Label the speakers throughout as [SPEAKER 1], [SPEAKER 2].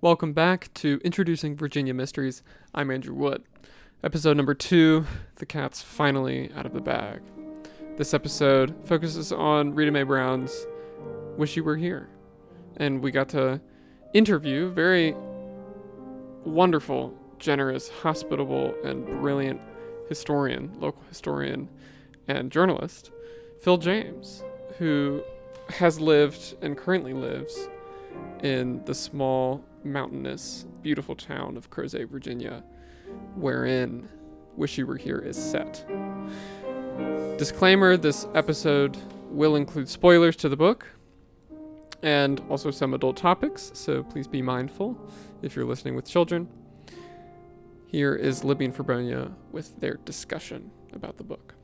[SPEAKER 1] Welcome back to Introducing Virginia Mysteries. I'm Andrew Wood. Episode number 2, the cat's finally out of the bag. This episode focuses on Rita Mae Brown's Wish You Were Here. And we got to interview very wonderful, generous, hospitable, and brilliant local historian, and journalist, Phil James, who has lived and currently lives in the small, mountainous, beautiful town of Crozet, Virginia, wherein Wish You Were Here is set. Disclaimer, this episode will include spoilers to the book and also some adult topics, so please be mindful if you're listening with children. Here is Libby and Febronia with their discussion about the book.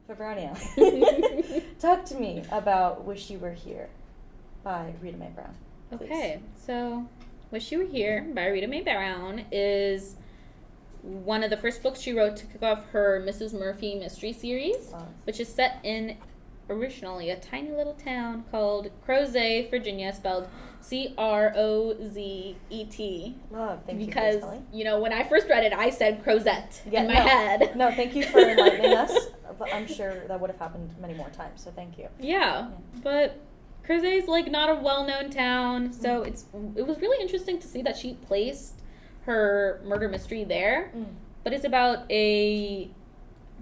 [SPEAKER 2] Febronia, talk to me about Wish You Were Here by Rita Mae Brown. Please.
[SPEAKER 3] Okay, so Wish You Were Here by Rita Mae Brown is one of the first books she wrote to kick off her Mrs. Murphy mystery series, which is set in originally a tiny little town called Crozet, Virginia, spelled Crozet.
[SPEAKER 2] Love, thank you for
[SPEAKER 3] because,
[SPEAKER 2] spelling.
[SPEAKER 3] when I first read it, I said Crozet in my head.
[SPEAKER 2] No, thank you for enlightening us. But I'm sure that would have happened many more times, so thank you.
[SPEAKER 3] Yeah. But Crozet is not a well-known town, so it was really interesting to see that she placed her murder mystery there. But it's about a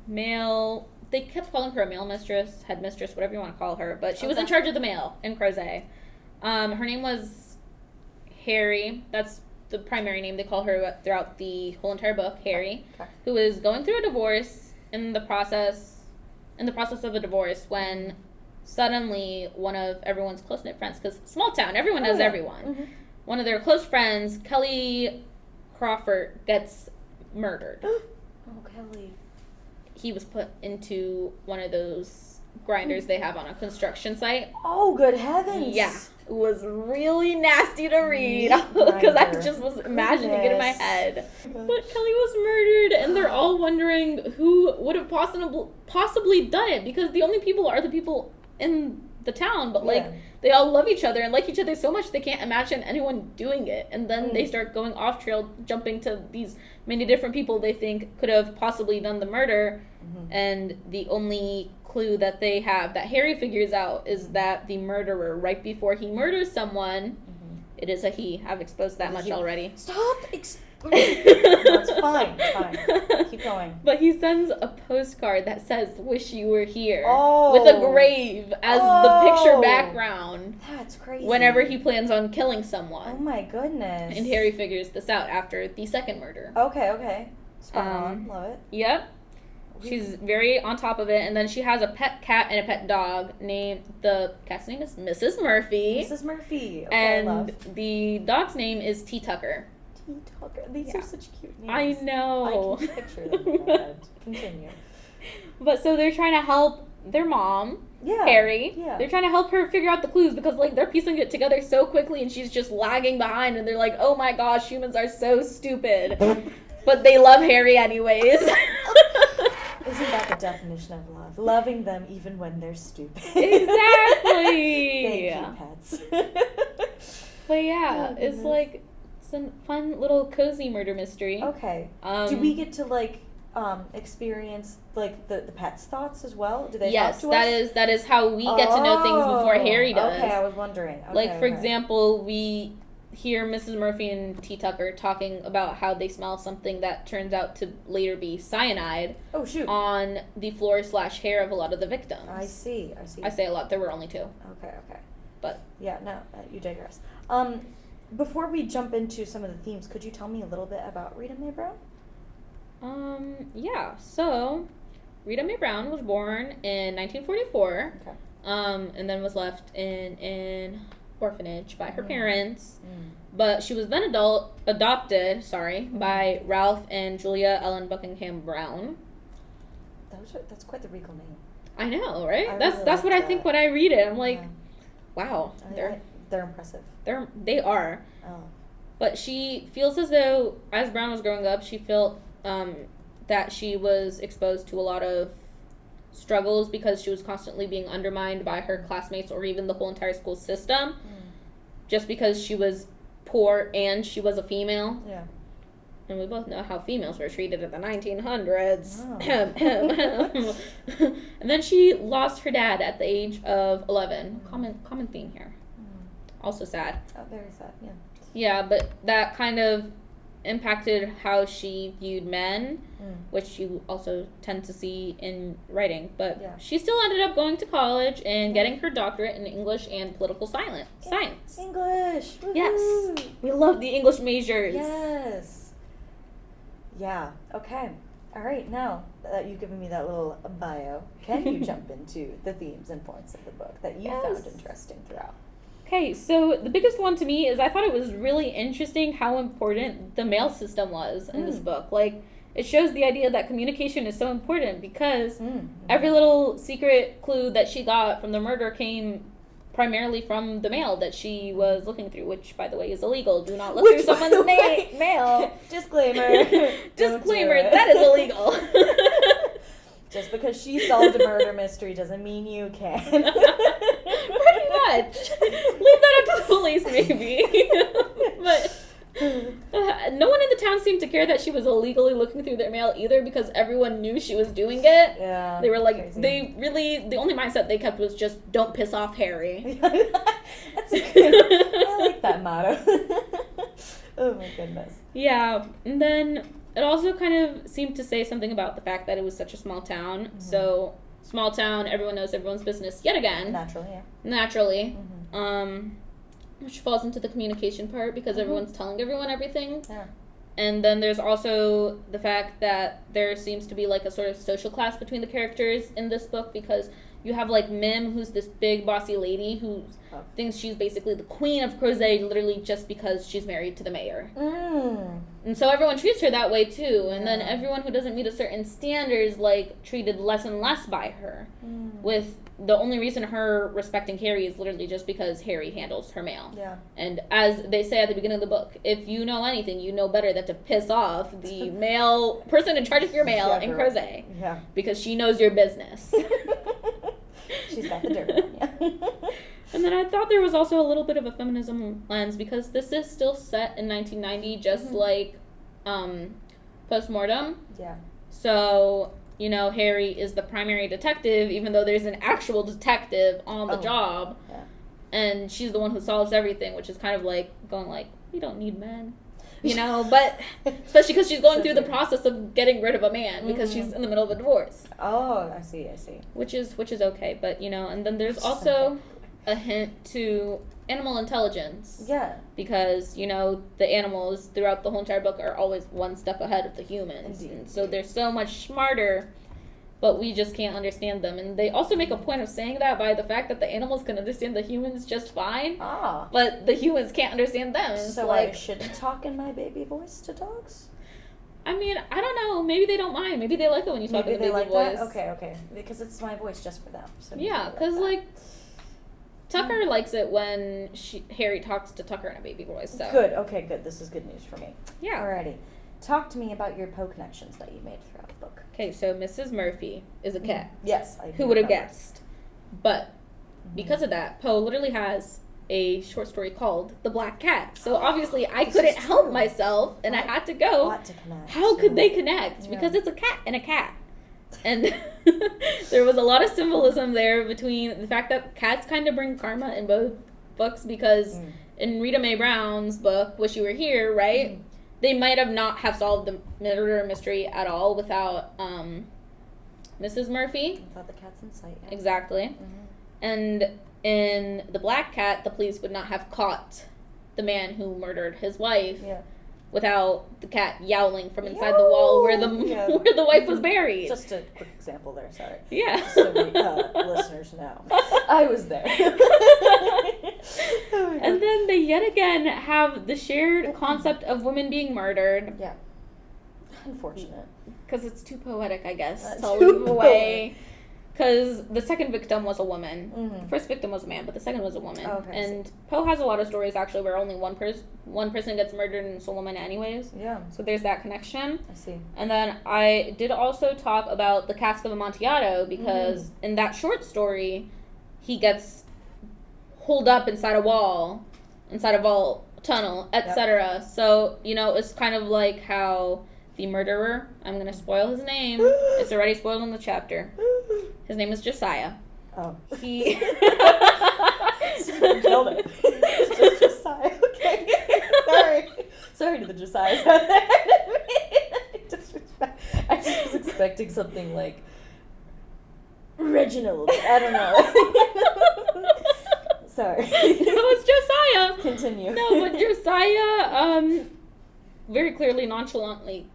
[SPEAKER 3] male. They kept calling her a mail mistress, headmistress, whatever you want to call her, but she was in charge of the mail in Crozet. Her name was Harry. That's the primary name they call her throughout the whole entire book, Harry, who is going through a divorce in the process of a divorce when suddenly one of everyone's close-knit friends, because small town, everyone knows everyone. One of their close friends, Kelly Crawford, gets murdered.
[SPEAKER 2] Oh, Kelly.
[SPEAKER 3] He was put into one of those grinders they have on a construction site.
[SPEAKER 2] Oh, good heavens.
[SPEAKER 3] Yeah. It was really nasty to read because I just was imagining it in my head. But Kelly was murdered, and they're all wondering who would have possibly done it, because the only people are the people in the town, but they all love each other and like each other so much they can't imagine anyone doing it. And then they start going off trail, jumping to these many different people they think could have possibly done the murder. And the only clue that they have, that Harry figures out, is that the murderer, right before he murders someone, it is a he. I've exposed that much already.
[SPEAKER 2] Stop! No, it's fine. It's fine. Keep going.
[SPEAKER 3] But he sends a postcard that says, "Wish you were here," with a grave as the picture background.
[SPEAKER 2] That's crazy.
[SPEAKER 3] Whenever he plans on killing someone.
[SPEAKER 2] Oh my goodness.
[SPEAKER 3] And Harry figures this out after the second murder.
[SPEAKER 2] Okay. Spot on. Love it.
[SPEAKER 3] Yep. She's very on top of it, and then she has a pet cat and a pet dog the cat's name is Mrs. Murphy.
[SPEAKER 2] Mrs. Murphy. Okay,
[SPEAKER 3] and the dog's name is T. Tucker.
[SPEAKER 2] T. Tucker. These are such cute names.
[SPEAKER 3] I know.
[SPEAKER 2] I can picture them in my head. Continue.
[SPEAKER 3] But so they're trying to help their mom, Harry.
[SPEAKER 2] Yeah.
[SPEAKER 3] They're trying to help her figure out the clues because they're piecing it together so quickly, and she's just lagging behind, and they're like, "Oh my gosh, humans are so stupid." But they love Harry anyways.
[SPEAKER 2] Isn't that the definition of love? Loving them even when they're stupid.
[SPEAKER 3] Exactly.
[SPEAKER 2] Thank you, pets.
[SPEAKER 3] But yeah, it's some fun little cozy murder mystery.
[SPEAKER 2] Okay. Do we get to experience the pet's thoughts as well? Do they talk to us?
[SPEAKER 3] That is how we get to know things before Harry does.
[SPEAKER 2] Okay, I was wondering.
[SPEAKER 3] For example, we hear Mrs. Murphy and T. Tucker talking about how they smell something that turns out to later be cyanide.
[SPEAKER 2] Oh, shoot.
[SPEAKER 3] On the floor/hair of a lot of the victims.
[SPEAKER 2] I see.
[SPEAKER 3] I say a lot. There were only 2.
[SPEAKER 2] Okay.
[SPEAKER 3] But
[SPEAKER 2] yeah, no, you digress. Before we jump into some of the themes, could you tell me a little bit about Rita Mae Brown?
[SPEAKER 3] Yeah. So, Rita Mae Brown was born in 1944.
[SPEAKER 2] Okay.
[SPEAKER 3] And then was left in an orphanage by her parents. But she was then adopted by Ralph and Julia Ellen Buckingham Brown.
[SPEAKER 2] That's quite the regal name.
[SPEAKER 3] I know, right?
[SPEAKER 2] I
[SPEAKER 3] That's
[SPEAKER 2] really
[SPEAKER 3] what I think when I read it. I'm like, wow,
[SPEAKER 2] they're impressive.
[SPEAKER 3] They are.
[SPEAKER 2] Oh.
[SPEAKER 3] But she feels as though, as Brown was growing up, she felt that she was exposed to a lot of struggles because she was constantly being undermined by her classmates or even the whole entire school system. just because she was poor and she was a female.
[SPEAKER 2] Yeah.
[SPEAKER 3] And we both know how females were treated in the 1900s.
[SPEAKER 2] Oh.
[SPEAKER 3] And then she lost her dad at the age of 11. Common theme here. Also sad.
[SPEAKER 2] Oh, very sad, yeah.
[SPEAKER 3] Yeah, but that kind of impacted how she viewed men, which you also tend to see in writing. But she still ended up going to college and getting her doctorate in English and political science.
[SPEAKER 2] English! Woo-hoo.
[SPEAKER 3] Yes! We love the English majors.
[SPEAKER 2] Yes! Yeah, okay. All right, now that you've given me that little bio, can you jump into the themes and points of the book that you found interesting throughout?
[SPEAKER 3] Okay, so the biggest one to me is I thought it was really interesting how important the mail system was in this book. Like, it shows the idea that communication is so important because every little secret clue that she got from the murder came primarily from the mail that she was looking through, which, by the way, is illegal. Do not look through someone's mail.
[SPEAKER 2] Disclaimer.
[SPEAKER 3] Disclaimer, that is illegal.
[SPEAKER 2] Just because she solved a murder mystery doesn't mean you can.
[SPEAKER 3] Pretty much. Leave that up to the police, maybe. But no one in the town seemed to care that she was illegally looking through their mail either, because everyone knew she was doing it.
[SPEAKER 2] Yeah.
[SPEAKER 3] They were like,
[SPEAKER 2] crazy.
[SPEAKER 3] the only mindset they kept was just, don't piss off Harry.
[SPEAKER 2] That's a good, I like that motto. Oh my goodness.
[SPEAKER 3] Yeah, and then it also kind of seemed to say something about the fact that it was such a small town. So, small town, everyone knows everyone's business yet again. Naturally. Which falls into the communication part because everyone's telling everyone everything.
[SPEAKER 2] Yeah.
[SPEAKER 3] And then there's also the fact that there seems to be like a sort of social class between the characters in this book, because you have like Mim, who's this big bossy lady who thinks she's basically the queen of Crozet literally just because she's married to the mayor. And so everyone treats her that way too. And then everyone who doesn't meet a certain standard is like treated less and less by her, with the only reason her respecting Harry is literally just because Harry handles her mail.
[SPEAKER 2] Yeah.
[SPEAKER 3] And as they say at the beginning of the book, if you know anything, you know better than to piss off the mail person in charge of your mail in Crozet.
[SPEAKER 2] Yeah.
[SPEAKER 3] Because she knows your business.
[SPEAKER 2] She's got the dirt on you.
[SPEAKER 3] And then I thought there was also a little bit of a feminism lens, because this is still set in 1990, just like Postmortem.
[SPEAKER 2] Yeah.
[SPEAKER 3] So, you know, Harry is the primary detective, even though there's an actual detective on the job.
[SPEAKER 2] Yeah.
[SPEAKER 3] And she's the one who solves everything, which is kind of like going like, we don't need men. You know, but especially because she's going through the process of getting rid of a man because she's in the middle of a divorce.
[SPEAKER 2] Oh, I see.
[SPEAKER 3] Which is okay, but you know, and then there's also a hint to animal intelligence.
[SPEAKER 2] Yeah.
[SPEAKER 3] Because, you know, the animals throughout the whole entire book are always one step ahead of the humans.
[SPEAKER 2] Indeed.
[SPEAKER 3] And so they're so much smarter, but we just can't understand them. And they also make a point of saying that by the fact that the animals can understand the humans just fine, but the humans can't understand them.
[SPEAKER 2] So
[SPEAKER 3] like,
[SPEAKER 2] I shouldn't talk in my baby voice to dogs?
[SPEAKER 3] I mean, I don't know. Maybe they don't mind. Maybe they like it when you talk in the baby voice.
[SPEAKER 2] That? Okay. Because it's my voice just for them. So
[SPEAKER 3] yeah, because like Tucker likes it when Harry talks to Tucker in a baby voice. So.
[SPEAKER 2] Good. Okay, good. This is good news for me.
[SPEAKER 3] Yeah.
[SPEAKER 2] Alrighty. Talk to me about your Poe connections that you made throughout the book.
[SPEAKER 3] Okay, so Mrs. Murphy is a cat.
[SPEAKER 2] Yes.
[SPEAKER 3] Who would have guessed? But because of that, Poe literally has a short story called The Black Cat. So obviously I couldn't help myself, and I had to go, how could they connect? Because it's a cat and a cat. And there was a lot of symbolism there between the fact that cats kind of bring karma in both books, because in Rita Mae Brown's book, Wish You Were Here, right? They might have not have solved the murder mystery at all without Mrs. Murphy.
[SPEAKER 2] Without the cat's insight. Yeah.
[SPEAKER 3] Exactly. And in The Black Cat, the police would not have caught the man who murdered his wife without the cat yowling from inside the wall where the wife was buried.
[SPEAKER 2] Just a quick example there, sorry.
[SPEAKER 3] Yeah.
[SPEAKER 2] So listeners know. I was there.
[SPEAKER 3] And then they yet again have the shared concept of women being murdered.
[SPEAKER 2] Yeah. Unfortunate.
[SPEAKER 3] Because it's too poetic, I guess, to leave away. Because the second victim was a woman. The first victim was a man, but the second was a woman. And Poe has a lot of stories, actually, where only one person gets murdered and it's a woman anyways.
[SPEAKER 2] Yeah.
[SPEAKER 3] So there's that connection.
[SPEAKER 2] I see.
[SPEAKER 3] And then I did also talk about the Cask of Amontillado, because in that short story, he gets holed up inside a wall inside a vault, tunnel, etc. So, it's kind of like how the murderer, I'm going to spoil his name. It's already spoiled in the chapter. His name is Josiah.
[SPEAKER 2] Oh.
[SPEAKER 3] He...
[SPEAKER 2] Killed it. It's just Josiah, okay. Sorry to the Josiahs out there. I just was expecting something like Reginald. I don't know. Sorry.
[SPEAKER 3] No, it's Josiah.
[SPEAKER 2] Continue.
[SPEAKER 3] No, but Josiah, very clearly nonchalantly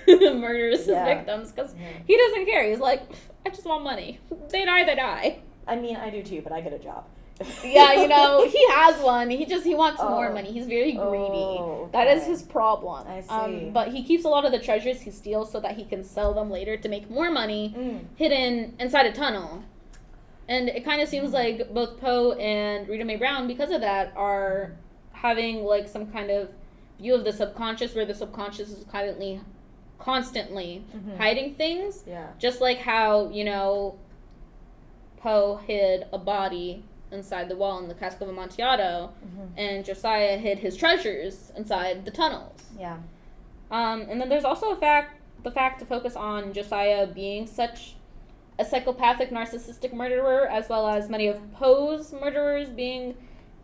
[SPEAKER 3] murders his victims because he doesn't care. He's like, I just want money. They die, they die.
[SPEAKER 2] I mean, I do too, but I get a job.
[SPEAKER 3] Yeah, he has one. He wants more money. He's very greedy.
[SPEAKER 2] Okay.
[SPEAKER 3] That is his problem.
[SPEAKER 2] I see.
[SPEAKER 3] But he keeps a lot of the treasures he steals so that he can sell them later to make more money hidden inside a tunnel. And it kind of seems like both Poe and Rita Mae Brown, because of that, are having like some kind of view of the subconscious where the subconscious is constantly hiding things.
[SPEAKER 2] Yeah.
[SPEAKER 3] Just like how, Poe hid a body inside the wall in the Cask of Amontillado, and Josiah hid his treasures inside the tunnels.
[SPEAKER 2] Yeah.
[SPEAKER 3] And then there's also the fact to focus on Josiah being such a psychopathic, narcissistic murderer, as well as many of Poe's murderers being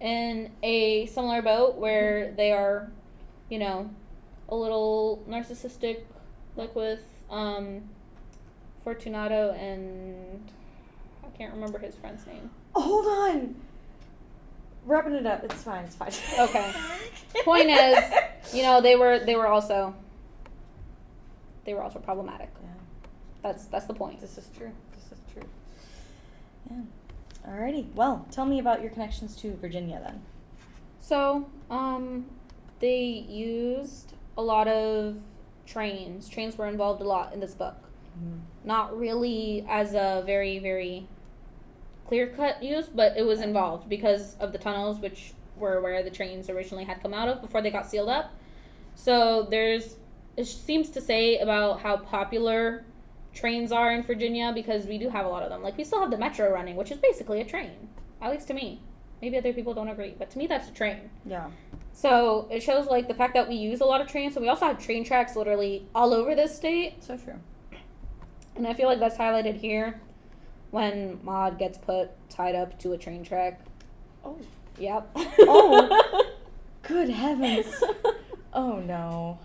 [SPEAKER 3] in a similar boat where they are, a little narcissistic, like with Fortunato and I can't remember his friend's name.
[SPEAKER 2] Hold on. Wrapping it up. It's fine.
[SPEAKER 3] Okay. Point is, they were also problematic.
[SPEAKER 2] Yeah.
[SPEAKER 3] That's the point.
[SPEAKER 2] This is true. Yeah. Alrighty. Well, tell me about your connections to Virginia then.
[SPEAKER 3] So, they used a lot of trains. Trains were involved a lot in this book. Not really as a very, very clear-cut use, but it was involved because of the tunnels, which were where the trains originally had come out of before they got sealed up. So it seems to say about how popular trains are in Virginia, because we do have a lot of them. Like, we still have the metro running, which is basically a train, at least to me. Maybe other people don't agree, but to me that's a train.
[SPEAKER 2] Yeah.
[SPEAKER 3] So it shows like the fact that we use a lot of trains. So we also have train tracks literally all over this state.
[SPEAKER 2] So true.
[SPEAKER 3] And I feel like that's highlighted here when Maud gets tied up to a train track.
[SPEAKER 2] Oh.
[SPEAKER 3] Yep.
[SPEAKER 2] Oh. Good heavens. Oh no.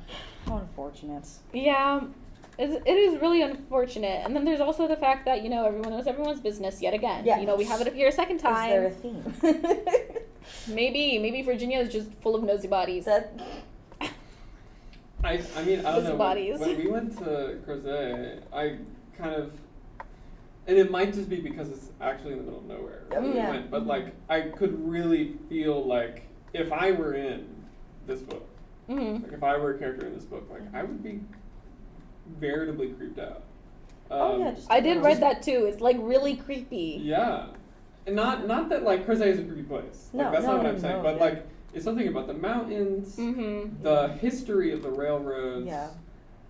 [SPEAKER 2] How unfortunate.
[SPEAKER 3] Yeah. It is really unfortunate. And then there's also the fact that, everyone knows everyone's business yet again.
[SPEAKER 2] Yeah.
[SPEAKER 3] We have it appear a second time.
[SPEAKER 2] Is there a theme?
[SPEAKER 3] Maybe Virginia is just full of nosy bodies.
[SPEAKER 1] I mean, I don't know.
[SPEAKER 3] Bodies.
[SPEAKER 1] When we went to Crozet, I kind of, and it might just be because it's actually in the middle of nowhere.
[SPEAKER 2] Oh, yeah.
[SPEAKER 1] Went, but like, I could really feel like if I were in this book, like if I were a character in this book, like I would be veritably creeped out.
[SPEAKER 3] I did read that too. It's like really creepy.
[SPEAKER 1] Yeah, and not that like Crozet is a creepy place. Like, that's not what I'm saying. But like, it's something about the mountains, the history of the railroads.
[SPEAKER 2] Yeah.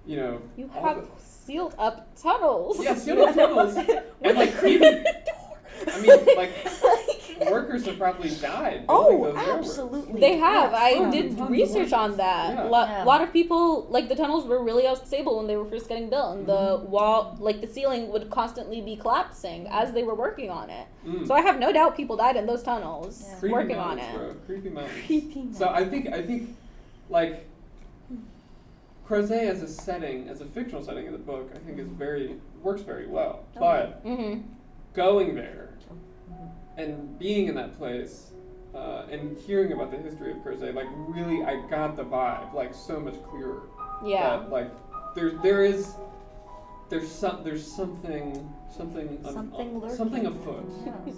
[SPEAKER 3] You have sealed up tunnels.
[SPEAKER 1] Yeah, sealed up tunnels, and like even, I mean, like workers have probably died.
[SPEAKER 2] Oh, absolutely.
[SPEAKER 3] They have.
[SPEAKER 2] Yes.
[SPEAKER 3] I did research on that.
[SPEAKER 1] Yeah.
[SPEAKER 3] A lot of people, like, the tunnels were really unstable when they were first getting built, and the wall, like, the ceiling would constantly be collapsing as they were working on it. So I have no doubt people died in those tunnels working on it.
[SPEAKER 1] Bro. Creepy mountains.
[SPEAKER 2] Creepy mountains.
[SPEAKER 1] So I think, like, Crozet as a setting, as a fictional setting in the book, I think works very well. But going there and being in that place and hearing about the history of Crozet, like, really, I got the vibe, like, so much clearer.
[SPEAKER 3] Yeah.
[SPEAKER 1] That, like, there's something
[SPEAKER 2] lurking.
[SPEAKER 1] something afoot.
[SPEAKER 2] Yes.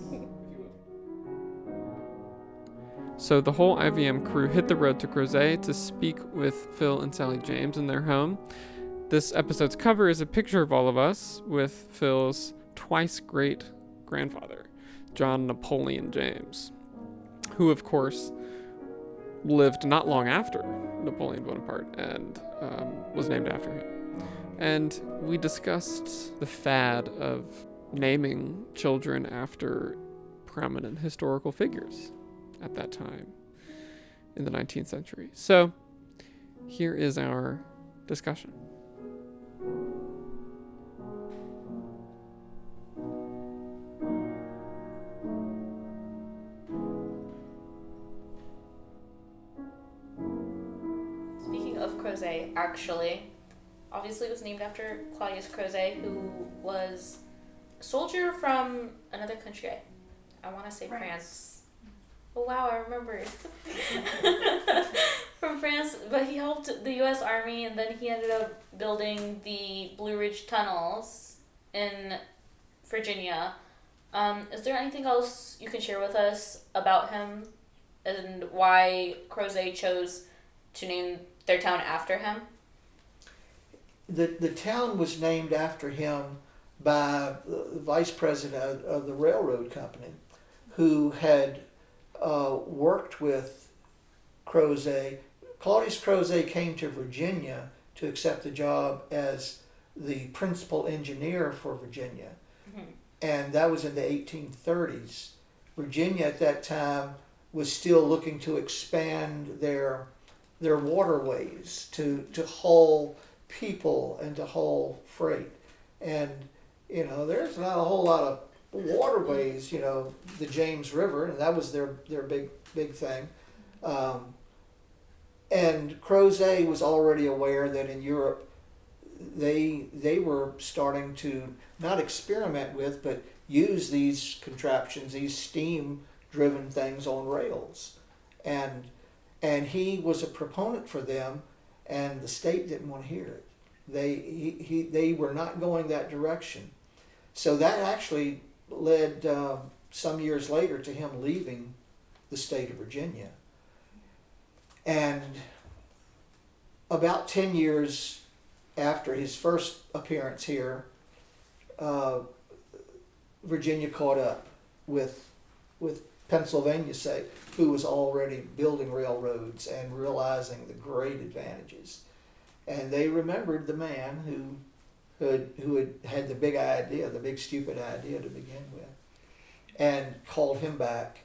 [SPEAKER 1] So the whole IVM crew hit the road to Crozet to speak with Phil and Sally James in their home. This episode's cover is a picture of all of us with Phil's twice great grandfather, John Napoleon James, who of course lived not long after Napoleon Bonaparte and was named after him. And we discussed the fad of naming children after prominent historical figures at that time. in the 19th century. So here is our discussion.
[SPEAKER 3] Speaking of Crozet, actually, obviously it was named after Claudius Crozet, who was a soldier from another country. I want to say France. Oh wow, I remember. From France, but he helped the U.S. Army, and then he ended up building the Blue Ridge tunnels in Virginia. Is there anything else you can share with us about him and why Crozet chose to name their town after him?
[SPEAKER 4] The town was named after him by the vice president of the railroad company, who had worked with Crozet. Claudius Crozet came to Virginia to accept the job as the principal engineer for Virginia. Mm-hmm. And that was in the 1830s. Virginia at that time was still looking to expand their waterways to haul people and to haul freight. And, there's not a whole lot of waterways, the James River, and that was their big thing. And Crozet was already aware that in Europe they were starting to not experiment with, but use these contraptions, these steam-driven things on rails. And he was a proponent for them, and the state didn't want to hear it. They were not going that direction. So that actually led some years later to him leaving the state of Virginia. And about 10 years after his first appearance here, Virginia caught up with Pennsylvania, say, who was already building railroads and realizing the great advantages. And they remembered the man who had the big idea, the big stupid idea to begin with, and called him back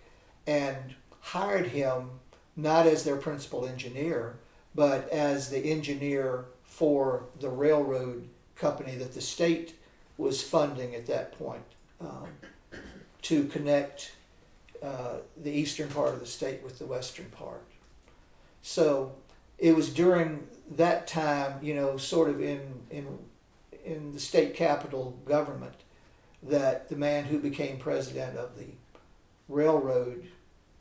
[SPEAKER 4] and hired him not as their principal engineer, but as the engineer for the railroad company that the state was funding at that point, to connect the eastern part of the state with the western part. So it was during that time, sort of in the state capital government, that the man who became president of the railroad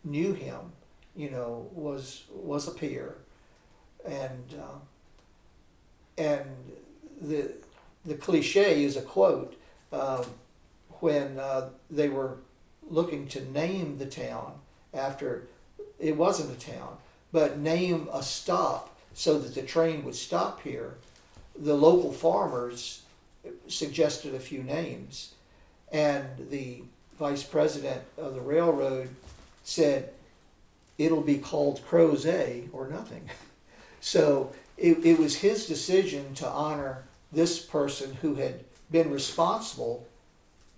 [SPEAKER 4] knew him, was a peer, and the cliche is a quote when they were looking to name the town after it wasn't a town, but name a stop so that the train would stop here. The local farmers suggested a few names, and the vice president of the railroad said, "It'll be called Crozet or nothing." So it was his decision to honor this person who had been responsible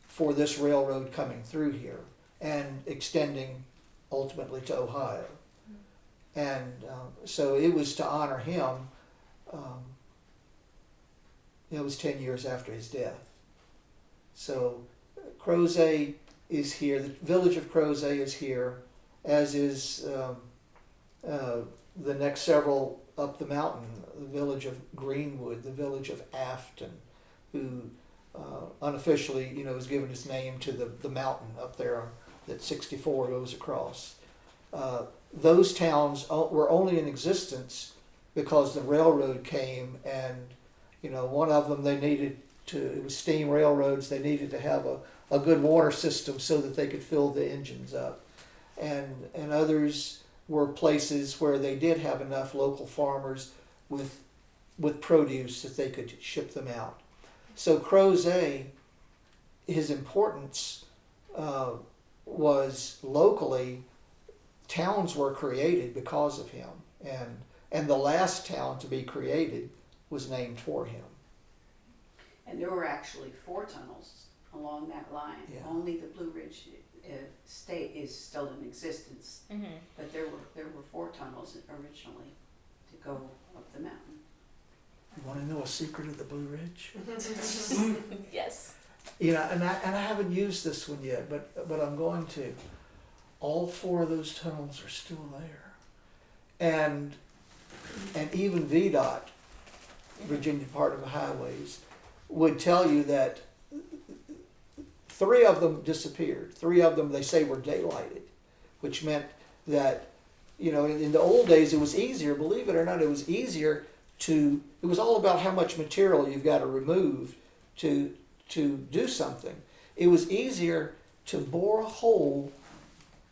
[SPEAKER 4] for this railroad coming through here and extending ultimately to Ohio. And so it was to honor him. It was 10 years after his death. So Crozet is here. The village of Crozet is here, as is the next several up the mountain, the village of Greenwood, the village of Afton, who unofficially, has given its name to the mountain up there that 64 goes across. Those towns were only in existence because the railroad came, and one of them it was steam railroads. They needed to have a good water system so that they could fill the engines up, and others were places where they did have enough local farmers with produce that they could ship them out. So Crozet, his importance was locally. Towns were created because of him, and the last town to be created was named for him.
[SPEAKER 5] And there were actually 4 tunnels along that line.
[SPEAKER 4] Yeah.
[SPEAKER 5] Only the Blue Ridge is still in existence, but there were 4 tunnels originally to go up the mountain.
[SPEAKER 4] You want to know a secret of the Blue Ridge?
[SPEAKER 3] Yes.
[SPEAKER 4] You know, and I haven't used this one yet, but I'm going to. All 4 of those tunnels are still there, and even VDOT, Virginia Department of Highways, would tell you that 3 of them disappeared. 3 of them, they say, were daylighted, which meant that, you know, in the old days it was easier, believe it or not, it was easier to, it was all about how much material you've got to remove to do something. It was easier to bore a hole,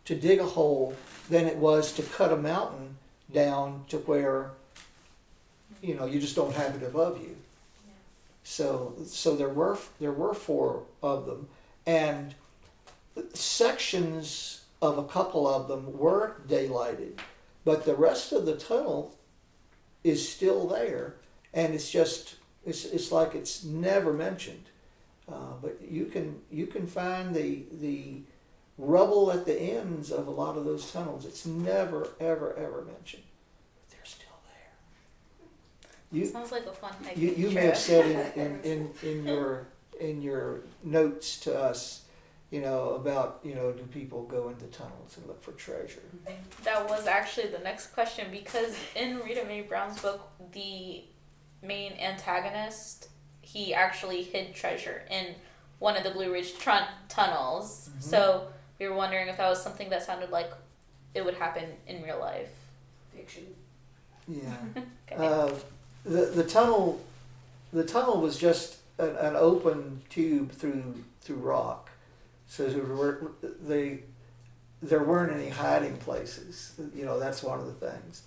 [SPEAKER 4] to dig a hole, than it was to cut a mountain down to where, you know, you just don't have it above you. So there were 4 of them, and sections of a couple of them were daylighted, but the rest of the tunnel is still there, and it's like it's never mentioned. But you can find the rubble at the ends of a lot of those tunnels. It's never ever mentioned, but they're still there.
[SPEAKER 3] Sounds like a fun hike.
[SPEAKER 4] You may have said in your notes to us, you know, about, you know, do people go into tunnels and look for treasure?
[SPEAKER 3] That was actually the next question, because in Rita Mae Brown's book, the main antagonist, he actually hid treasure in one of the Blue Ridge tunnels. Mm-hmm. So we were wondering if that was something that sounded like it would happen in real life.
[SPEAKER 5] Fiction.
[SPEAKER 4] Yeah.
[SPEAKER 3] Okay.
[SPEAKER 4] The tunnel was just an open tube through rock, so there weren't any hiding places. You know, that's one of the things.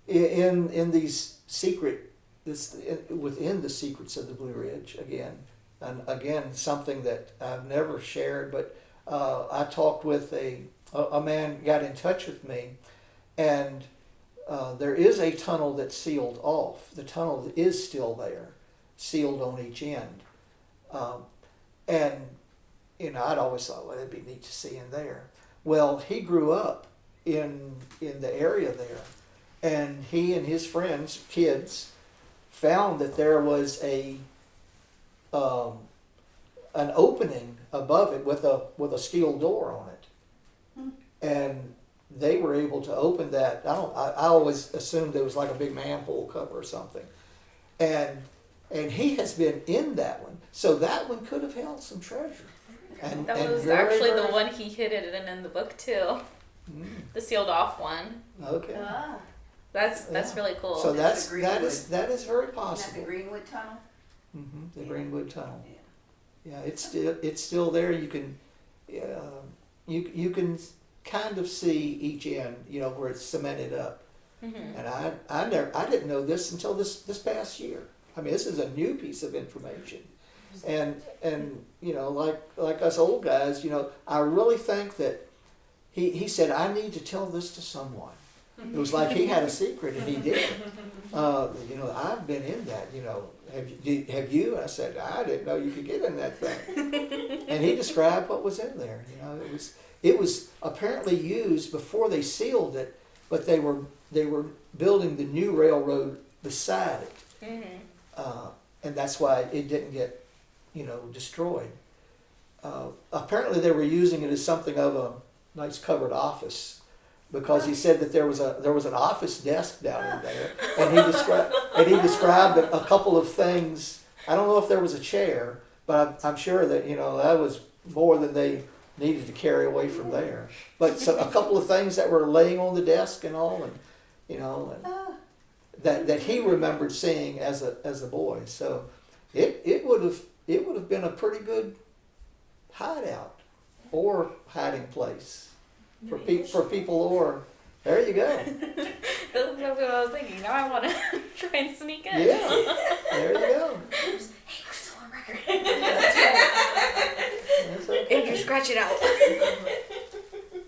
[SPEAKER 4] In these within the secrets of the Blue Ridge, again something that I've never shared, but I talked with a man, got in touch with me, and there is a tunnel that's sealed off. The tunnel is still there, sealed on each end. And, you know, I'd always thought, well, it'd be neat to see in there. Well, he grew up in the area there, and he and his friends, kids, found that there was an opening above it with a steel door on it. And they were able to open that. I always assumed there was like a big manhole cover or something. And he has been in that one. So that one could have held some treasure. And
[SPEAKER 3] that was actually the one he hid it in the book too. The sealed off one.
[SPEAKER 4] Okay.
[SPEAKER 3] That's really cool.
[SPEAKER 4] So that is very possible.
[SPEAKER 5] Isn't that the Greenwood Tunnel?
[SPEAKER 4] Mm-hmm. The Greenwood Tunnel. Yeah, it's still there. You can you can kind of see each end, you know, where it's cemented up. Mm-hmm. And I didn't know this until this past year. I mean, this is a new piece of information. And you know, like us old guys, you know, I really think that he said, I need to tell this to someone. It was like he had a secret, and he did. You know, I've been in that. You know, have you? I said, I didn't know you could get in that thing. And he described what was in there. You know, it was apparently used before they sealed it, but they were building the new railroad beside it, and that's why it didn't get, you know, destroyed. Apparently, they were using it as something of a nice covered office, because he said that there was an office desk down in there, and he described a couple of things. I don't know if there was a chair, but I'm sure that, you know, that was more than they needed to carry away from there. But a couple of things that were laying on the desk and all, and you know, and that he remembered seeing as a boy. So it would have been a pretty good hideout or hiding place for people. Or there you go.
[SPEAKER 3] That's exactly what I was thinking. Now I want to try and sneak in.
[SPEAKER 4] Yeah, there you go.
[SPEAKER 3] Oops. Hey, we're still on record.
[SPEAKER 4] That's okay.
[SPEAKER 3] Andrew, scratch it out.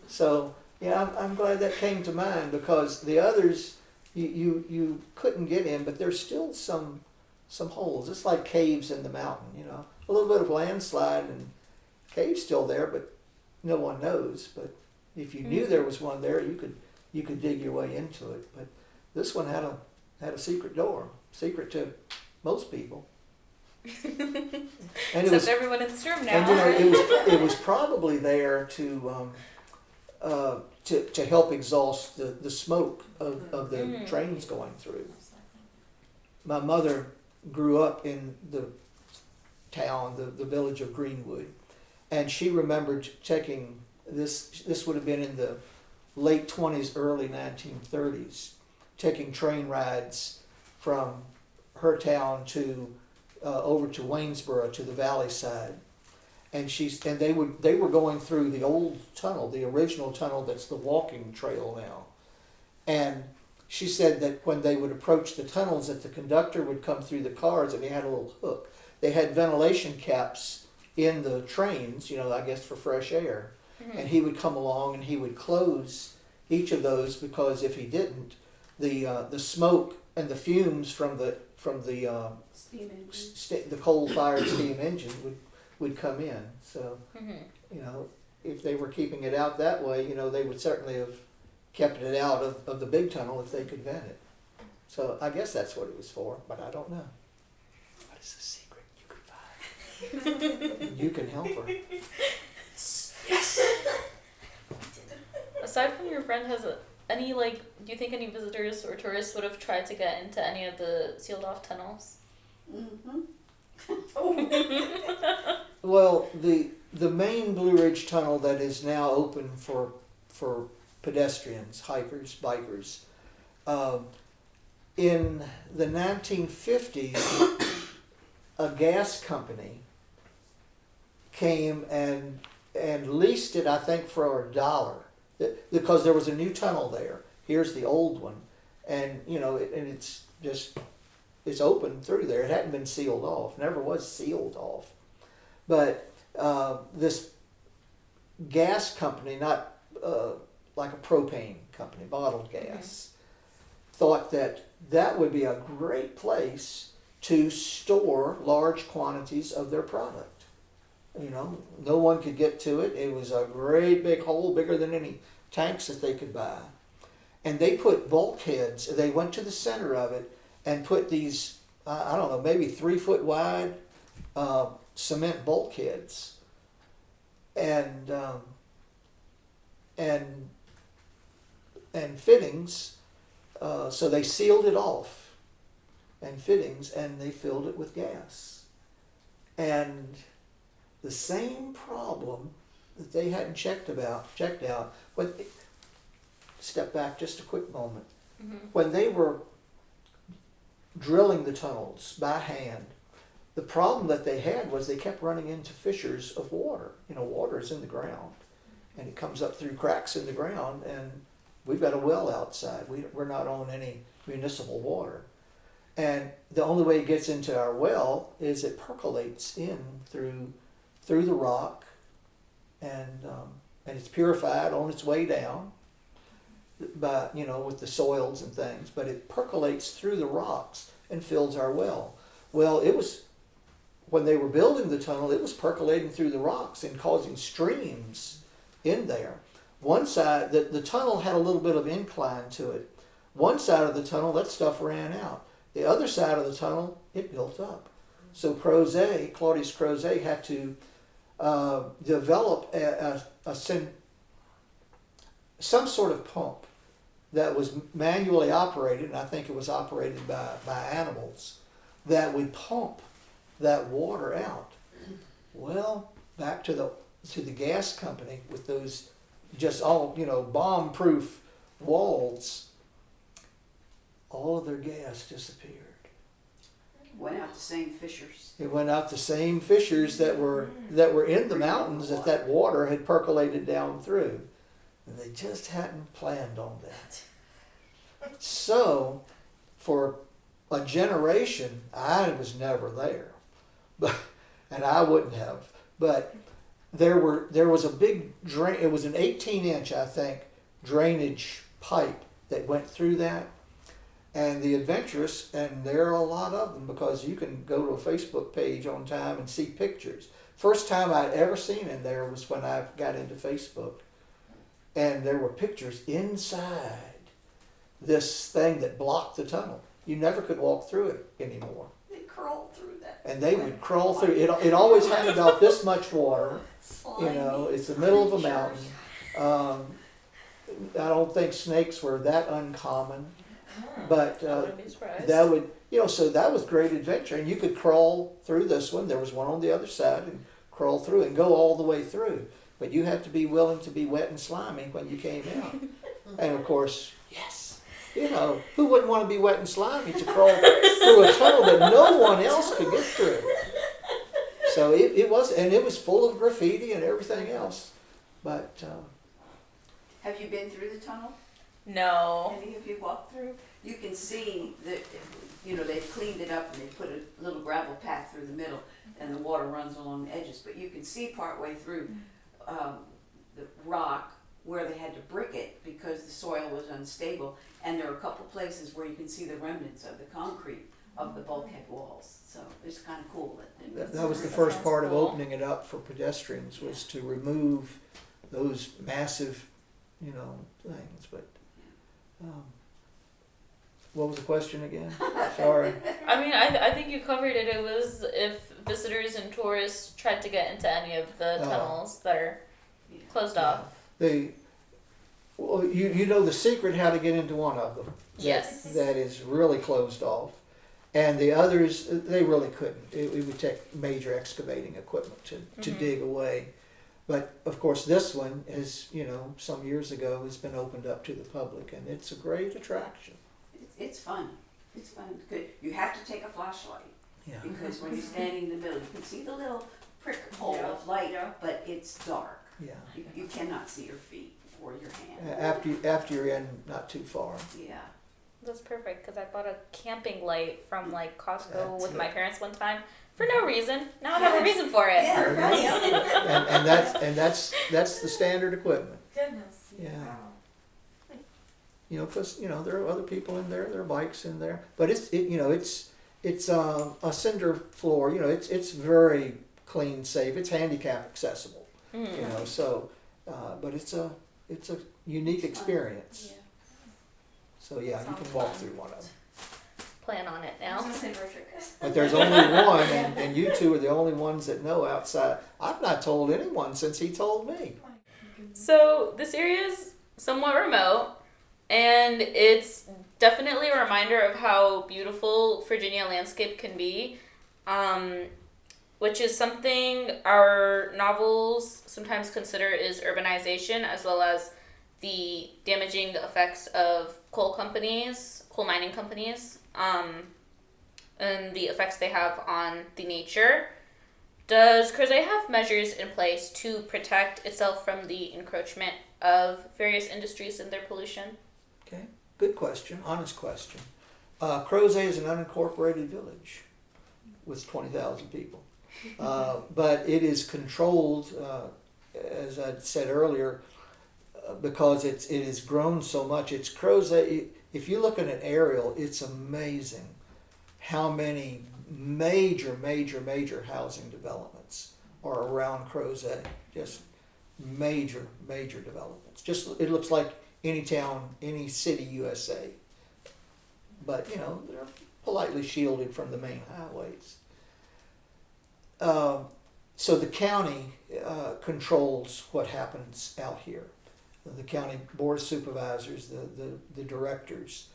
[SPEAKER 4] So yeah, I'm glad that came to mind, because the others you couldn't get in, but there's still some holes. It's like caves in the mountain, you know, a little bit of landslide, and cave's still there, but no one knows. But if you knew there was one there, you could dig your way into it. But this one had a secret door, secret to most people. And
[SPEAKER 3] Except everyone in this room now.
[SPEAKER 4] And it was probably there to help exhaust the smoke of the trains going through. My mother grew up in the town, the village of Greenwood, and she remembered checking this. This would have been in the late 20s, early 1930s, taking train rides from her town to over to Waynesboro, to the valley side, and they were going through the old tunnel, the original tunnel that's the walking trail now, and she said that when they would approach the tunnels, that the conductor would come through the cars and he had a little hook. They had ventilation caps in the trains, I guess for fresh air, and he would come along and he would close each of those, because if he didn't, the smoke and the fumes from the
[SPEAKER 5] Steam engine.
[SPEAKER 4] the coal-fired steam engine would come in. So, if they were keeping it out that way, they would certainly have kept it out of the big tunnel if they could vent it. So I guess that's what it was for, but I don't know. What is the secret you could find? You can help her.
[SPEAKER 3] Yes! Aside from your friend, do you think any visitors or tourists would have tried to get into any of the sealed off tunnels?
[SPEAKER 4] Well, the main Blue Ridge Tunnel that is now open for pedestrians, hikers, bikers, in the 1950s, a gas company came and leased it, I think, for $1, because there was a new tunnel there. Here's the old one, and it's just. It's open through there. It hadn't been sealed off. Never was sealed off. But this gas company, not like a propane company, bottled gas, thought that would be a great place to store large quantities of their product. No one could get to it. It was a great big hole, bigger than any tanks that they could buy. And they put bulkheads. They went to the center of it and put these, I don't know, maybe 3 foot wide cement bulkheads, and fittings. So they sealed it off, and fittings, and they filled it with gas. And the same problem that they hadn't checked out. Step back just a quick moment. When they were drilling the tunnels by hand, the problem that they had was they kept running into fissures of water. Water is in the ground, and it comes up through cracks in the ground, and we've got a well outside. We're not on any municipal water, and the only way it gets into our well is it percolates in through the rock, and it's purified on its way down by with the soils and things, but it percolates through the rocks and fills our well. Well, it was when they were building the tunnel, it was percolating through the rocks and causing streams in there. One side, the tunnel had a little bit of incline to it. One side of the tunnel, that stuff ran out. The other side of the tunnel, it built up. So Claudius Crozet had to develop some sort of pump that was manually operated, and I think it was operated by animals, that would pump that water out. Well, back to the gas company with those just all bomb-proof walls. All of their gas disappeared.
[SPEAKER 5] Went out the same fissures.
[SPEAKER 4] It went out the same fissures that were in the mountains that water had percolated down through. And they just hadn't planned on that. So, for a generation, I was never there, and I wouldn't have. But there was a big drain. It was an 18-inch, I think, drainage pipe that went through that. And the adventurous, and there are a lot of them, because you can go to a Facebook page on time and see pictures. First time I'd ever seen in there was when I got into Facebook, and there were pictures inside this thing that blocked the tunnel. You never could walk through it anymore.
[SPEAKER 5] They crawl through that.
[SPEAKER 4] And they would crawl through it. It always had about this much water. It's the middle of a mountain. I don't think snakes were that uncommon, but
[SPEAKER 3] I wouldn't be surprised.
[SPEAKER 4] that would, so that was great adventure. And you could crawl through this one. There was one on the other side, and crawl through and go all the way through. But you had to be willing to be wet and slimy when you came out. And of course, yes, who wouldn't want to be wet and slimy to crawl through a tunnel that no one else could get through? So it was full of graffiti and everything else. But
[SPEAKER 5] Have you been through the tunnel?
[SPEAKER 3] No.
[SPEAKER 5] Any of you walked through? You can see that, they've cleaned it up and they put a little gravel path through the middle and the water runs along the edges. But you can see partway through the rock where they had to brick it because the soil was unstable. And there are a couple places where you can see the remnants of the concrete of the bulkhead walls. So it's kind of cool.
[SPEAKER 4] That was the first part of opening it up for pedestrians, was to remove those massive, things. But what was the question again? Sorry.
[SPEAKER 3] I mean, I think you covered it. It was if visitors and tourists tried to get into any of the tunnels that are closed off.
[SPEAKER 4] You know the secret how to get into one of them.
[SPEAKER 3] Yes.
[SPEAKER 4] That is really closed off. And the others, they really couldn't. It would take major excavating equipment to dig away. But of course this one is, some years ago has been opened up to the public, and it's a great attraction.
[SPEAKER 5] It's fun. It's fun. Good. You have to take a flashlight.
[SPEAKER 4] Yeah.
[SPEAKER 5] Because when you're standing in the middle, you can see the little prick hole of light, but it's dark.
[SPEAKER 4] Yeah.
[SPEAKER 5] You cannot see your feet or your hand.
[SPEAKER 4] After you're in, not too far.
[SPEAKER 5] Yeah.
[SPEAKER 3] That's perfect because I bought a camping light from Costco
[SPEAKER 4] That's
[SPEAKER 3] with
[SPEAKER 4] it.
[SPEAKER 3] my parents one time for no reason. Now I have a reason for it.
[SPEAKER 5] Yeah, right.
[SPEAKER 4] and that's the standard equipment.
[SPEAKER 2] Goodness.
[SPEAKER 4] Yeah. Because there are other people in there, there are bikes in there, but it's a cinder floor. It's very clean, safe. It's handicap accessible. So, but it's a unique experience.
[SPEAKER 3] Yeah.
[SPEAKER 4] So yeah, you
[SPEAKER 3] Sounds
[SPEAKER 4] can walk
[SPEAKER 3] fun.
[SPEAKER 4] through one of them.
[SPEAKER 3] Plan on it
[SPEAKER 2] I was
[SPEAKER 3] now.
[SPEAKER 2] gonna say road trip, guys.
[SPEAKER 4] But there's only one, and you two are the only ones that know outside. I've not told anyone since he told me.
[SPEAKER 3] So this area is somewhat remote, and it's definitely a reminder of how beautiful Virginia landscape can be, which is something our novels sometimes consider is urbanization, as well as the damaging effects of coal mining companies, and the effects they have on the nature. Does Crozet have measures in place to protect itself from the encroachment of various industries and their pollution?
[SPEAKER 4] Okay, good question, honest question. Crozet is an unincorporated village with 20,000 people. But it is controlled, as I said earlier, because it has grown so much. It's Crozet. If you look at an aerial, it's amazing how many major housing developments are around Crozet. Just major developments. Just it looks like any town, any city, USA. But they're politely shielded from the main highways. So the county controls what happens out here. The county board of supervisors, the directors,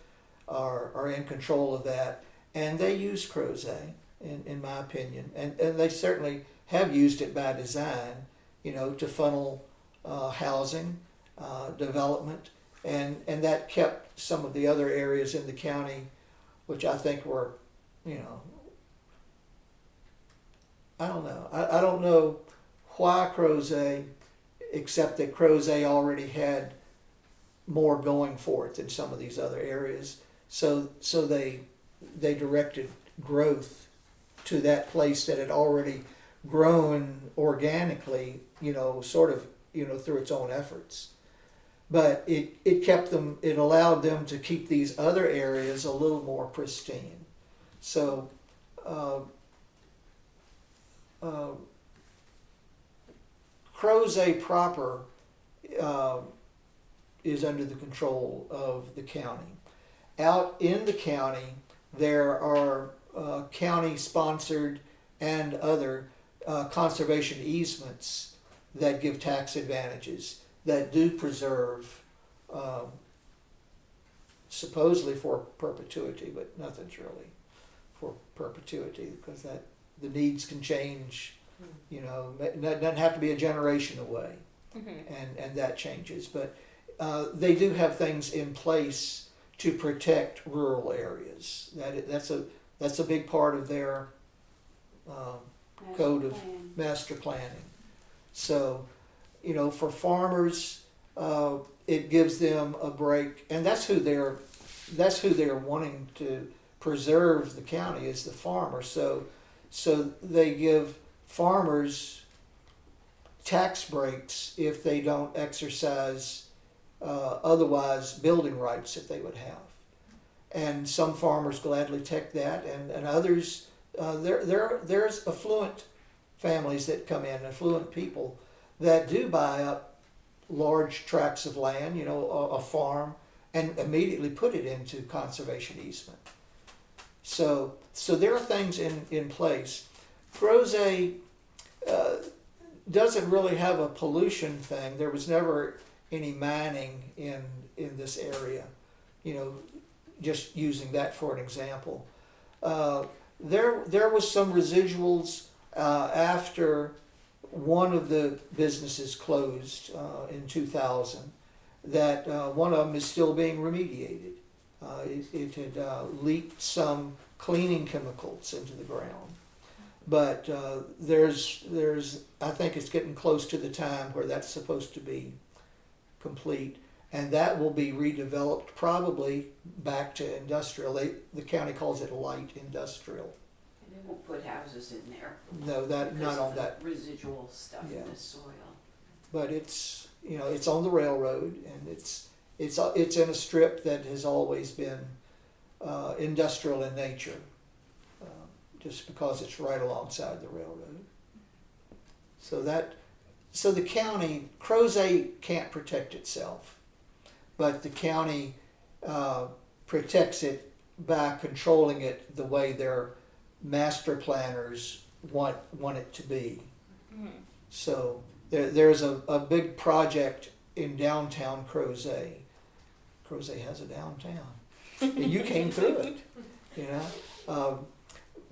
[SPEAKER 4] are in control of that, and they use Crozet, in my opinion, and they certainly have used it by design, to funnel housing, development, and that kept some of the other areas in the county, which I think were, I don't know. I don't know why Crozet, except that Crozet already had more going for it than some of these other areas. So they directed growth to that place that had already grown organically, sort of, through its own efforts. But it kept them, it allowed them to keep these other areas a little more pristine. So Crozet proper is under the control of the county. Out in the county, there are county-sponsored and other conservation easements that give tax advantages, that do preserve, supposedly for perpetuity, but nothing's really for perpetuity, because that the needs can change. You know, it doesn't have to be a generation away, and that changes. But they do have things in place to protect rural areas. That's a big part of their code of master planning. So, you know, for farmers, it gives them a break, and that's who they're wanting to preserve. The county is the farmer. So they give farmers tax breaks if they don't exercise otherwise building rights that they would have. And some farmers gladly take that, and others, there's affluent families that come in, affluent people that do buy up large tracts of land, you know, a farm, and immediately put it into conservation easement. So there are things in place. Crozet doesn't really have a pollution thing. There was never any mining in this area, you know, just using that for an example. There was some residuals after one of the businesses closed in 2000, that one of them is still being remediated. It had leaked some cleaning chemicals into the ground. But there's I think it's getting close to the time where that's supposed to be complete, and that will be redeveloped probably back to industrial. The county calls it light industrial.
[SPEAKER 5] And they won't put houses in there.
[SPEAKER 4] No, that not on that
[SPEAKER 5] Residual stuff
[SPEAKER 4] Yeah.
[SPEAKER 5] in the soil.
[SPEAKER 4] But it's, you know, it's on the railroad, and it's in a strip that has always been industrial in nature, just because it's right alongside the railroad. So the county, Crozet can't protect itself, but the county protects it by controlling it the way their master planners want it to be. So there's a big project in downtown Crozet. Crozet has a downtown. You came through it, you know.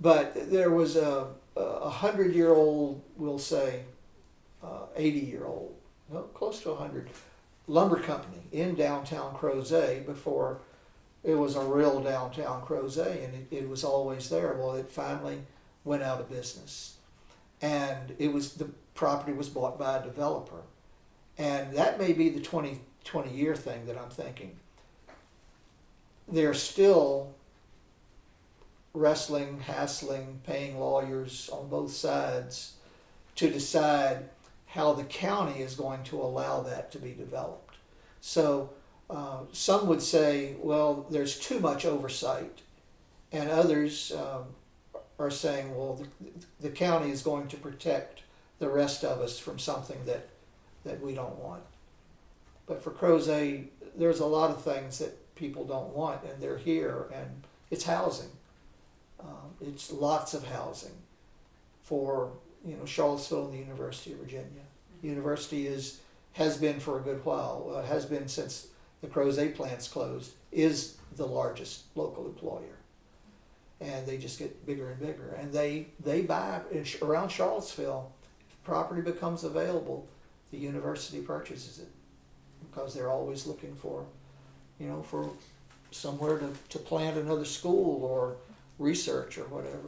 [SPEAKER 4] But there was a 100-year-old, we'll say, 80-year-old, no, close to 100, lumber company in downtown Crozet before it was a real downtown Crozet, and it was always there. Well, it finally went out of business, and the property was bought by a developer, and that may be the 20-year thing that I'm thinking. They're still wrestling, hassling, paying lawyers on both sides to decide how the county is going to allow that to be developed. So some would say, well, there's too much oversight, and others are saying, well, the county is going to protect the rest of us from something that we don't want. But for Crozet, there's a lot of things that people don't want, and they're here, and it's housing. It's lots of housing for, you know, Charlottesville and the University of Virginia. The university has been for a good while, has been since the Crozet plants closed, is the largest local employer. And they just get bigger and bigger. And they buy, around Charlottesville, if property becomes available, the university purchases it, because they're always looking for, you know, for somewhere to plant another school or research or whatever.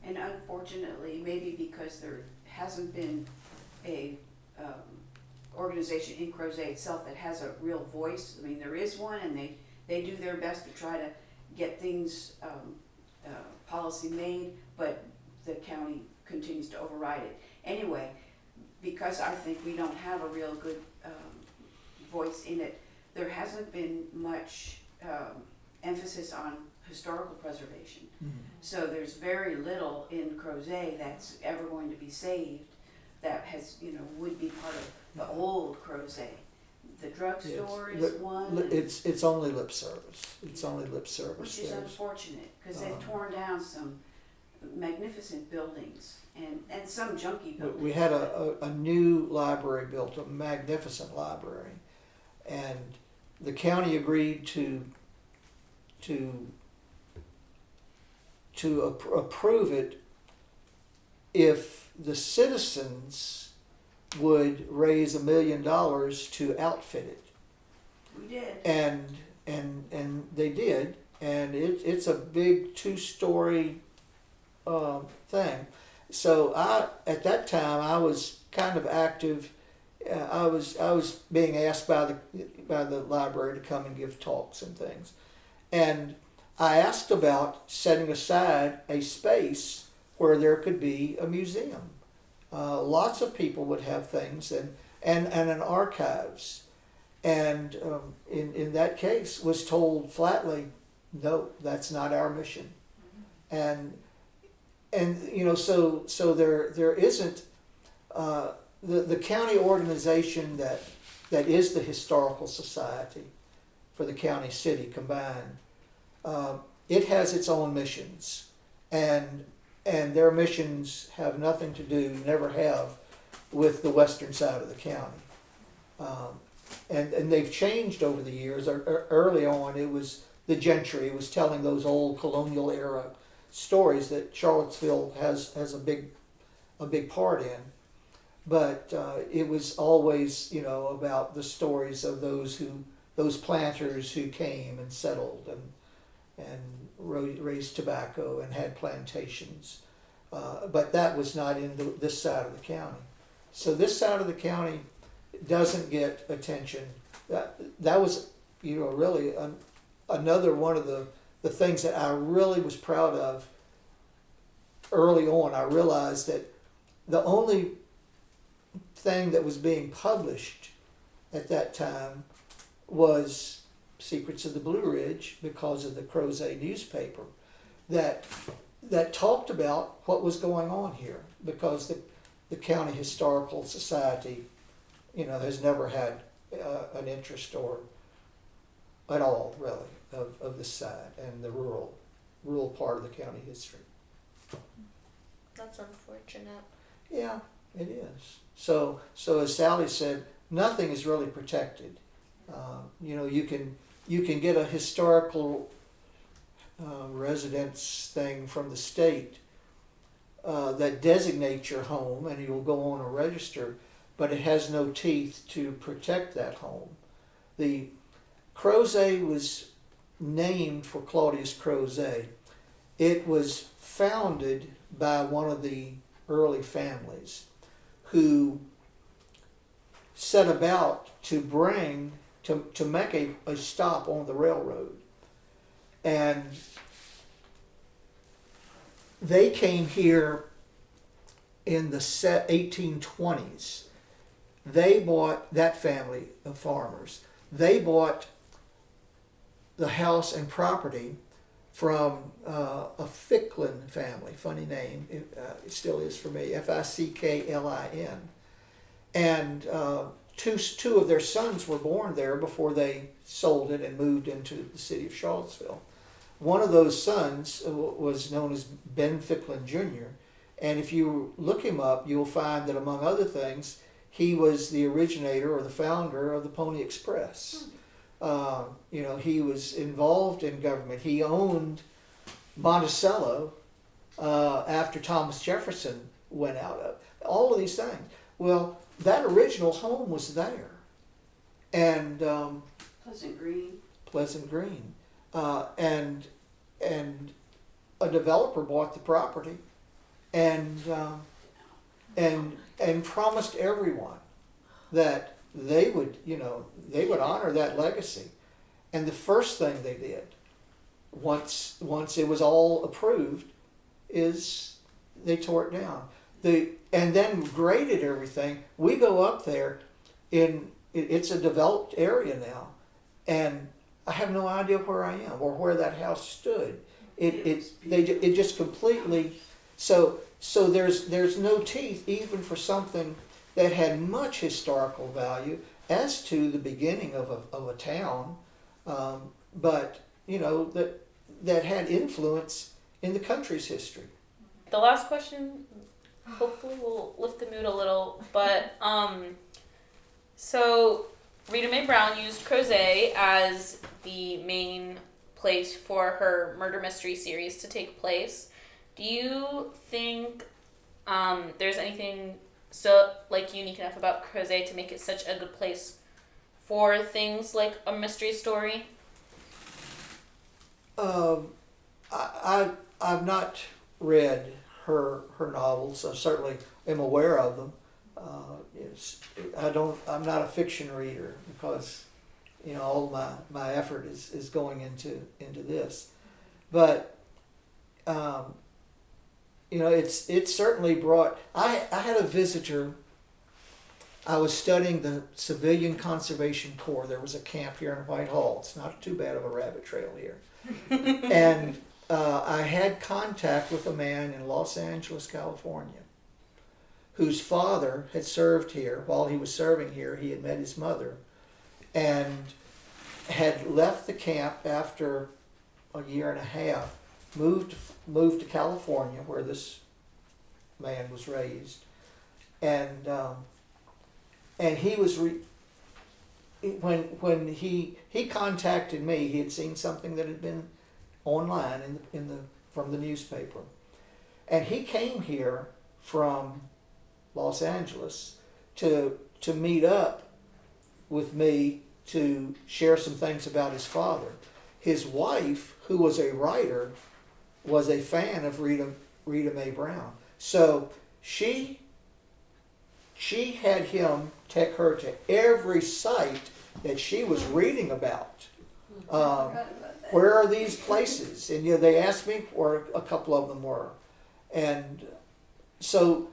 [SPEAKER 5] And unfortunately, maybe because there hasn't been a organization in Crozet itself that has a real voice. I mean, there is one, and they do their best to try to get things policy made, but the county continues to override it. Anyway, because I think we don't have a real good voice in it, there hasn't been much emphasis on historical preservation. So there's very little in Crozet that's ever going to be saved. that has, would be part of the old Crozet. The drugstore
[SPEAKER 4] Yes.
[SPEAKER 5] is one. and-
[SPEAKER 4] It's only lip service. It's only lip service.
[SPEAKER 5] Which is
[SPEAKER 4] There's-
[SPEAKER 5] unfortunate, because they've torn down some magnificent buildings and some junky buildings.
[SPEAKER 4] We had a new library built, a magnificent library, and the county agreed to approve it if the citizens would raise $1 million to outfit it.
[SPEAKER 5] We did.
[SPEAKER 4] And they did, and it's a big 2-story thing. So at that time I was kind of active. I was being asked by the library to come and give talks and things, and I asked about setting aside a space where there could be a museum. Lots of people would have things and an archives. And in that case was told flatly, no, that's not our mission. And so there isn't the county organization that is the Historical Society for the county city combined. It has its own missions, and their missions have nothing to do, never have, with the western side of the county. And they've changed over the years. Early on, it was the gentry. It was telling those old colonial era stories that Charlottesville has a big part in. But it was always, about the stories of those planters who came and settled and raised tobacco and had plantations. But that was not in this side of the county. So this side of the county doesn't get attention. That was, really another one of the things that I really was proud of early on. I realized that the only thing that was being published at that time was Secrets of the Blue Ridge, because of the Crozet newspaper that talked about what was going on here, because the County Historical Society, has never had an interest or at all, really, of this side and the rural part of the county history.
[SPEAKER 6] That's unfortunate.
[SPEAKER 4] Yeah, it is. So as Sally said, nothing is really protected. You can get a historical residence thing from the state that designates your home, and you'll go on a register, but it has no teeth to protect that home. The Crozet was named for Claudius Crozet. It was founded by one of the early families who set about to make a stop on the railroad. And they came here in the 1820s. They bought, that family of farmers, they bought the house and property from a Ficklin family, funny name, it still is for me, Ficklin. And two of their sons were born there before they sold it and moved into the city of Charlottesville. One of those sons was known as Ben Ficklin Jr., and if you look him up, you'll find that, among other things, he was the originator or the founder of the Pony Express. He was involved in government. He owned Monticello after Thomas Jefferson went out of. All of these things. Well, that original home was there. And Pleasant Green. And a developer bought the property and promised everyone that they would honor that legacy. And the first thing they did, once it was all approved, is they tore it down. And then graded everything. We go up there, it's a developed area now, and I have no idea where I am or where that house stood. It just completely. So So there's no teeth even for something that had much historical value as to the beginning of a town, but that had influence in the country's history.
[SPEAKER 3] The last question hopefully will lift the mood a little, but so Rita Mae Brown used Crozet as the main place for her murder mystery series to take place. Do you think there's anything unique enough about Crozet to make it such a good place for things like a mystery story?
[SPEAKER 4] I've not read her novels. I certainly am aware of them. I'm not a fiction reader because all my effort is going into this, but it's certainly brought. I had a visitor. I was studying the Civilian Conservation Corps. There was a camp here in Whitehall. It's not too bad of a rabbit trail here. And I had contact with a man in Los Angeles, California, whose father had served here. While he was serving here, he had met his mother and had left the camp after a year and a half, moved to California, where this man was raised, and he was when he contacted me. He had seen something that had been online from the newspaper, and he came here from Los Angeles to meet up with me to share some things about his father. His wife, who was a writer, was a fan of Rita Mae Brown. So she had him take her to every site that she was reading about. Where are these places? And they asked me where a couple of them were. And so,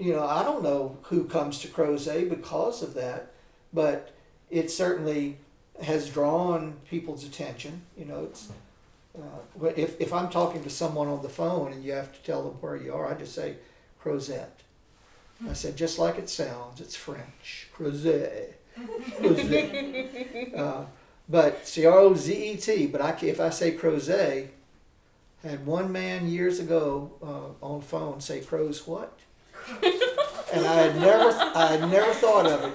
[SPEAKER 4] I don't know who comes to Crozet because of that, but it certainly has drawn people's attention. It's if I'm talking to someone on the phone and you have to tell them where you are, I just say Crozet. I said, just like it sounds, it's French. Crozet. Crozet. But Crozet. But if I say Crozet, I had one man years ago on phone say Crows what? And I had never thought of it.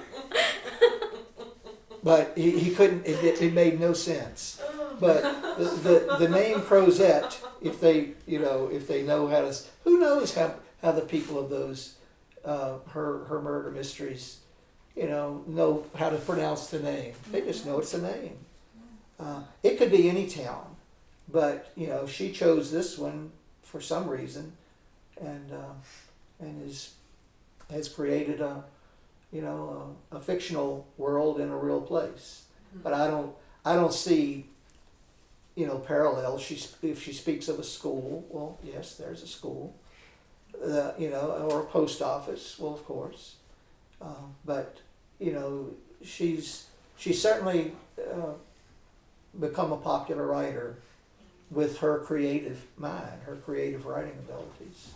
[SPEAKER 4] But he couldn't. It made no sense. But the name Crozet, if they know how to, who knows how the people of those her murder mysteries, know how to pronounce the name. They just know it's a name. It could be any town, but she chose this one for some reason, and has created a fictional world in a real place. But I don't see parallels. If she speaks of a school, well, yes, there's a school. Or a post office, well, of course. But she's certainly become a popular writer with her creative mind, her creative writing abilities.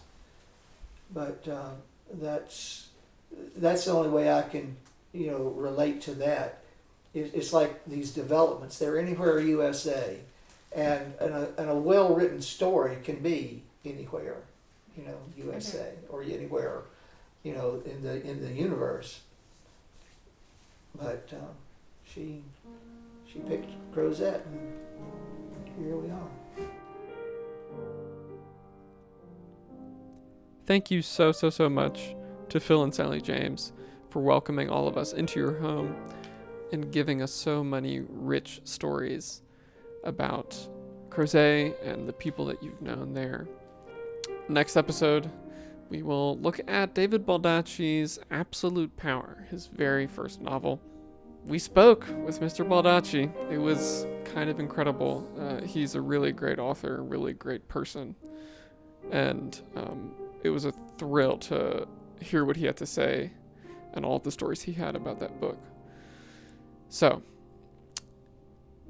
[SPEAKER 4] But that's the only way I can relate to that. It's like these developments. They're anywhere USA, and a well-written story can be anywhere, USA or anywhere, in the universe. But she picked Crozet, and here we are.
[SPEAKER 1] Thank you so much to Phil and Sally James for welcoming all of us into your home and giving us so many rich stories about Crozet and the people that you've known there. Next episode, we will look at David Baldacci's Absolute Power, his very first novel. We spoke with Mr. Baldacci. It was kind of incredible. He's a really great author, a really great person. And it was a thrill to hear what he had to say and all of the stories he had about that book. So,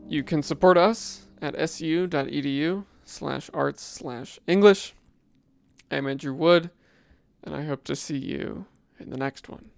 [SPEAKER 1] you can support us at su.edu/arts/English. I'm Andrew Wood, and I hope to see you in the next one.